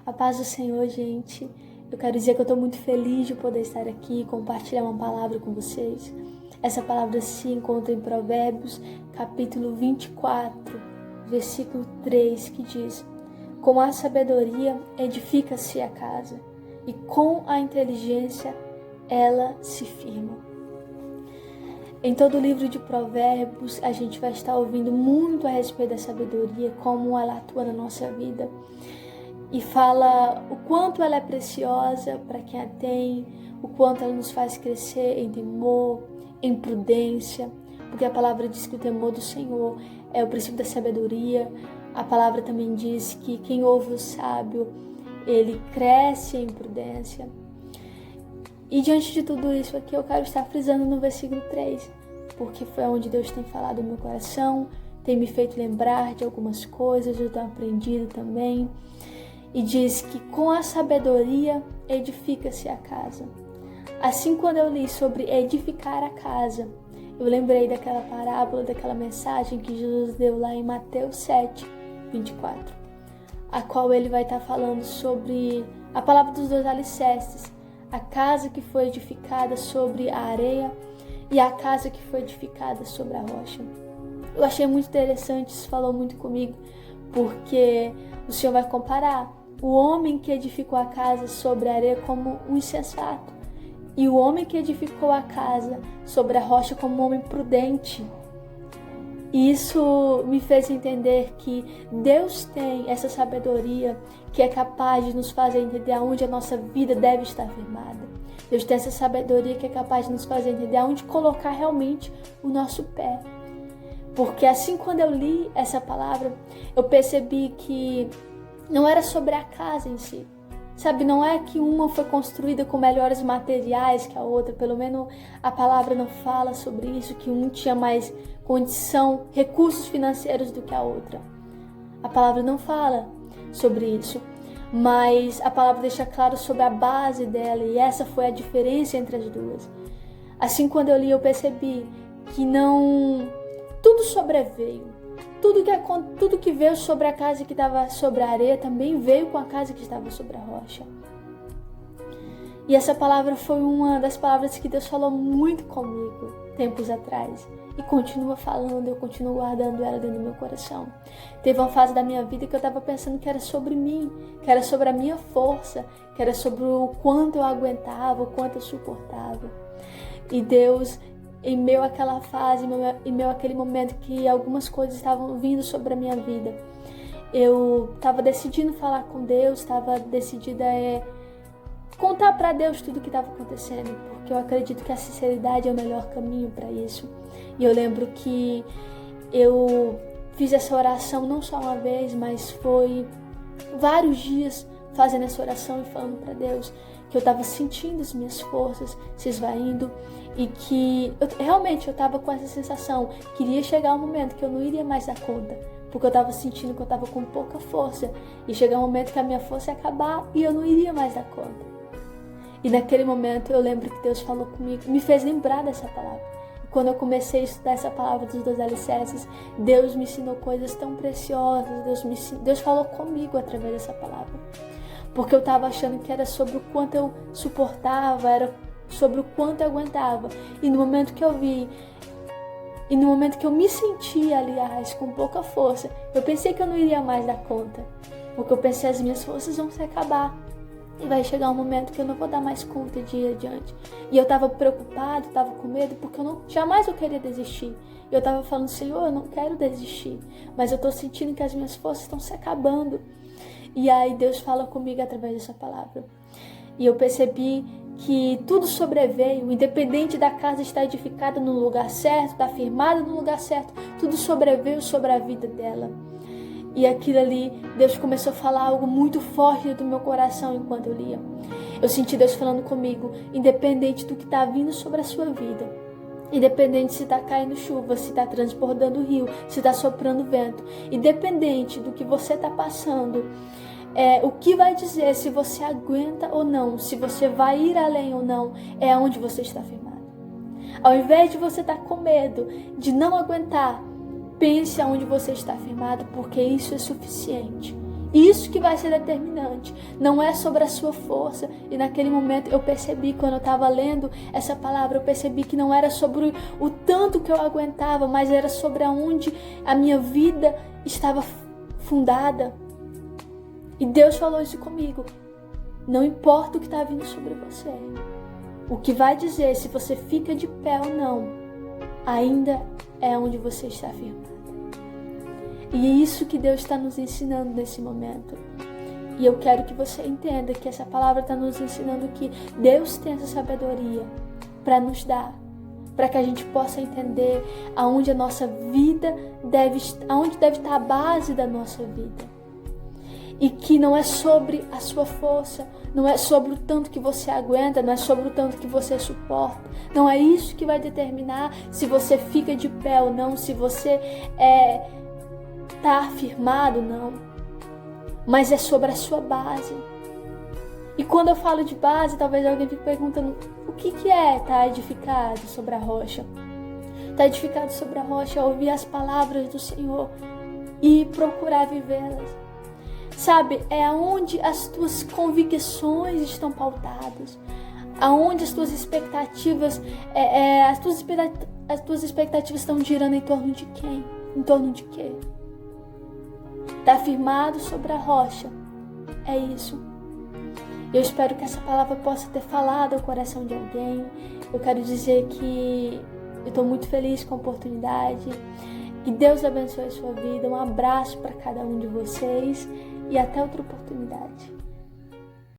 A paz do Senhor, gente. Eu quero dizer que eu estou muito feliz de poder estar aqui e compartilhar uma palavra com vocês. Essa palavra se encontra em Provérbios, capítulo 24, versículo 3, que diz: com a sabedoria edifica-se a casa, e com a inteligência ela se firma. Em todo o livro de Provérbios, a gente vai estar ouvindo muito a respeito da sabedoria, como ela atua na nossa vida. E fala o quanto ela é preciosa para quem a tem, o quanto ela nos faz crescer em temor, em prudência, porque a palavra diz que o temor do Senhor é o princípio da sabedoria. A palavra também diz que quem ouve o sábio, ele cresce em prudência. E diante de tudo isso aqui, eu quero estar frisando no versículo 3, porque foi onde Deus tem falado no meu coração, tem me feito lembrar de algumas coisas, eu tenho aprendido também. E diz que com a sabedoria edifica-se a casa. Assim, quando eu li sobre edificar a casa, eu lembrei daquela parábola, daquela mensagem que Jesus deu lá em Mateus 7, 24, a qual ele vai estar falando sobre a palavra dos dois alicerces, a casa que foi edificada sobre a areia e a casa que foi edificada sobre a rocha. Eu achei muito interessante, isso falou muito comigo, porque o Senhor vai comparar o homem que edificou a casa sobre a areia como um insensato e o homem que edificou a casa sobre a rocha como um homem prudente. E isso me fez entender que Deus tem essa sabedoria que é capaz de nos fazer entender aonde a nossa vida deve estar firmada. Deus tem essa sabedoria que é capaz de nos fazer entender aonde colocar realmente o nosso pé. Porque assim, quando eu li essa palavra, eu percebi que não era sobre a casa em si. Sabe, não é que uma foi construída com melhores materiais que a outra, pelo menos a palavra não fala sobre isso, que um tinha mais condição, recursos financeiros do que a outra. A palavra não fala sobre isso, mas a palavra deixa claro sobre a base dela, e essa foi a diferença entre as duas. Assim, quando eu li, eu percebi que não tudo sobreveio. Tudo que veio sobre a casa que estava sobre a areia também veio com a casa que estava sobre a rocha. E essa palavra foi uma das palavras que Deus falou muito comigo tempos atrás. E continua falando, eu continuo guardando ela dentro do meu coração. Teve uma fase da minha vida que eu estava pensando que era sobre mim, que era sobre a minha força, que era sobre o quanto eu aguentava, o quanto eu suportava. E Deus, em meio àquela fase, em meio àquele momento que algumas coisas estavam vindo sobre a minha vida, eu estava decidindo falar com Deus, estava decidida a contar para Deus tudo o que estava acontecendo, porque eu acredito que a sinceridade é o melhor caminho para isso. E eu lembro que eu fiz essa oração não só uma vez, mas foi vários dias fazendo essa oração e falando para Deus que eu estava sentindo as minhas forças se esvaindo e que realmente eu estava com essa sensação que iria chegar um momento que eu não iria mais dar conta, porque eu estava sentindo que eu estava com pouca força e chegar um momento que a minha força ia acabar e eu não iria mais dar conta. E naquele momento eu lembro que Deus falou comigo, me fez lembrar dessa palavra. Quando eu comecei a estudar essa palavra dos dois alicerces, Deus me ensinou coisas tão preciosas, Deus falou comigo através dessa palavra. Porque eu estava achando que era sobre o quanto eu suportava, era sobre o quanto eu aguentava. E no momento que eu vi, e no momento que eu me sentia, aliás, com pouca força, eu pensei que eu não iria mais dar conta. Porque eu pensei, as minhas forças vão se acabar. E vai chegar um momento que eu não vou dar mais conta de ir adiante. E eu estava preocupado, estava com medo, porque jamais eu queria desistir. E eu estava falando, Senhor, eu não quero desistir, mas eu estou sentindo que as minhas forças estão se acabando. E aí Deus fala comigo através dessa palavra. E eu percebi que tudo sobreveio, independente da casa estar edificada no lugar certo, estar firmada no lugar certo, tudo sobreveio sobre a vida dela. E aquilo ali, Deus começou a falar algo muito forte do meu coração enquanto eu lia. Eu senti Deus falando comigo, independente do que está vindo sobre a sua vida, independente se está caindo chuva, se está transbordando rio, se está soprando vento, independente do que você está passando, o que vai dizer se você aguenta ou não, se você vai ir além ou não, é aonde você está firmado. Ao invés de você estar com medo de não aguentar, pense aonde você está firmado, porque isso é suficiente. Isso que vai ser determinante. Não é sobre a sua força. E naquele momento eu percebi, quando eu estava lendo essa palavra, eu percebi que não era sobre o tanto que eu aguentava, mas era sobre aonde a minha vida estava fundada. E Deus falou isso comigo. Não importa o que está vindo sobre você. O que vai dizer se você fica de pé ou não, ainda é onde você está firmado. E é isso que Deus está nos ensinando nesse momento. E eu quero que você entenda que essa palavra está nos ensinando que Deus tem essa sabedoria para nos dar, para que a gente possa entender aonde a nossa vida aonde deve estar a base da nossa vida. E que não é sobre a sua força, não é sobre o tanto que você aguenta, não é sobre o tanto que você suporta. Não é isso que vai determinar se você fica de pé ou não, se você está firmado ou não. Mas é sobre a sua base. E quando eu falo de base, talvez alguém fique perguntando: o que é estar edificado sobre a rocha? Estar edificado sobre a rocha é ouvir as palavras do Senhor e procurar vivê-las. Sabe, é aonde as tuas convicções estão pautadas, aonde as tuas expectativas, as tuas expectativas estão girando em torno de quem? Em torno de quê? Está firmado sobre a rocha, é isso. Eu espero que essa palavra possa ter falado ao coração de alguém. Eu quero dizer que eu estou muito feliz com a oportunidade. Que Deus abençoe a sua vida. Um abraço para cada um de vocês e até outra oportunidade.